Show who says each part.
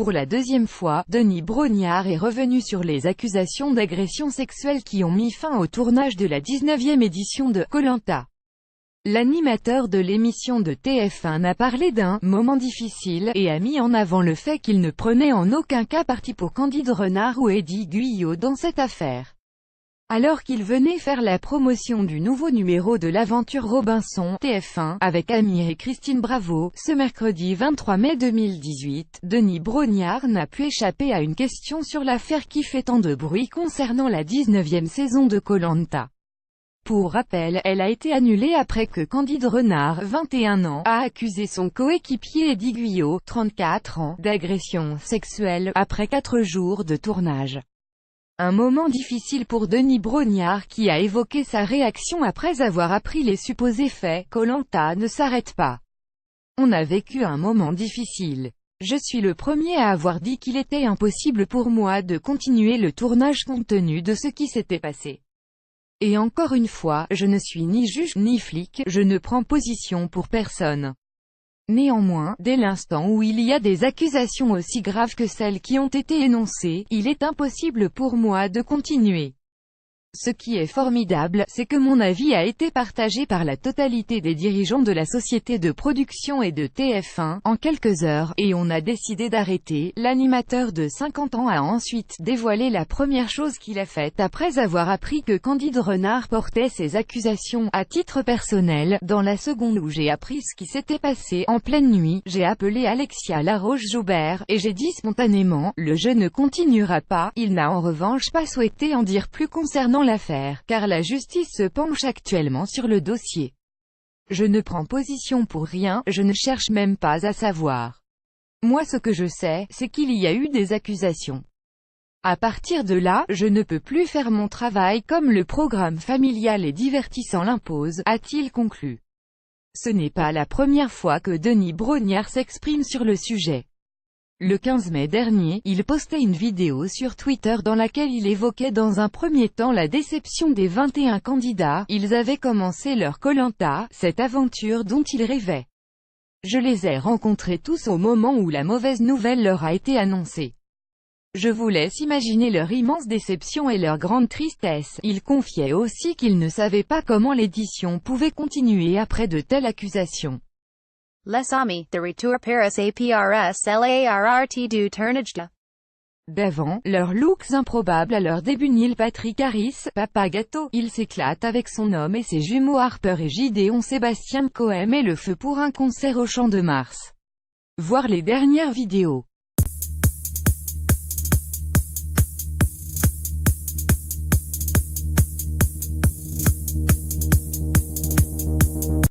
Speaker 1: Pour la deuxième fois, Denis Brognard est revenu sur les accusations d'agression sexuelle qui ont mis fin au tournage de la 19e édition de Koh-Lanta. L'animateur de l'émission de TF1 a parlé d'un « moment difficile » et a mis en avant le fait qu'il ne prenait en aucun cas parti pour Candide Renard ou Eddie Guyot dans cette affaire. Alors qu'il venait faire la promotion du nouveau numéro de l'aventure Robinson, TF1, avec Amir et Christine Bravo, ce mercredi 23 mai 2018, Denis Brognard n'a pu échapper à une question sur l'affaire qui fait tant de bruit concernant la 19e saison de Koh-Lanta. Pour rappel, elle a été annulée après que Candide Renard, 21 ans, a accusé son coéquipier Eddie Guyot, 34 ans, d'agression sexuelle, après 4 jours de tournage. Un moment difficile pour Denis Brognard qui a évoqué sa réaction après avoir appris les supposés faits. Koh-Lanta ne s'arrête pas. On a vécu un moment difficile. Je suis le premier à avoir dit qu'il était impossible pour moi de continuer le tournage compte tenu de ce qui s'était passé. Et encore une fois, je ne suis ni juge, ni flic, je ne prends position pour personne. Néanmoins, dès l'instant où il y a des accusations aussi graves que celles qui ont été énoncées, il est impossible pour moi de continuer. Ce qui est formidable, c'est que mon avis a été partagé par la totalité des dirigeants de la société de production et de TF1, en quelques heures, et on a décidé d'arrêter. L'animateur de 50 ans a ensuite dévoilé la première chose qu'il a faite après avoir appris que Candide Renard portait ces accusations. À titre personnel, dans la seconde où j'ai appris ce qui s'était passé, en pleine nuit, j'ai appelé Alexia Laroche-Joubert, et j'ai dit spontanément, le jeu ne continuera pas. Il n'a en revanche pas souhaité en dire plus concernant l'affaire, car la justice se penche actuellement sur le dossier. Je ne prends position pour rien, je ne cherche même pas à savoir. Moi ce que je sais, c'est qu'il y a eu des accusations. À partir de là, je ne peux plus faire mon travail comme le programme familial et divertissant l'impose, a-t-il conclu. Ce n'est pas la première fois que Denis Brognard s'exprime sur le sujet. Le 15 mai dernier, il postait une vidéo sur Twitter dans laquelle il évoquait dans un premier temps la déception des 21 candidats. Ils avaient commencé leur Koh-Lanta, cette aventure dont ils rêvaient. Je les ai rencontrés tous au moment où la mauvaise nouvelle leur a été annoncée. Je vous laisse imaginer leur immense déception et leur grande tristesse. Il confiait aussi qu'il ne savait pas comment l'édition pouvait continuer après de telles accusations.
Speaker 2: Les amis, de retour Paris APRS LARRT du tournage de
Speaker 1: D'avant, leurs looks improbables à leur début. Neil Patrick Harris, Papa Gâteau, il s'éclate avec son homme et ses jumeaux Harper et Gideon Sébastien Cohen met le feu pour un concert au Champ de Mars. Voir les dernières vidéos.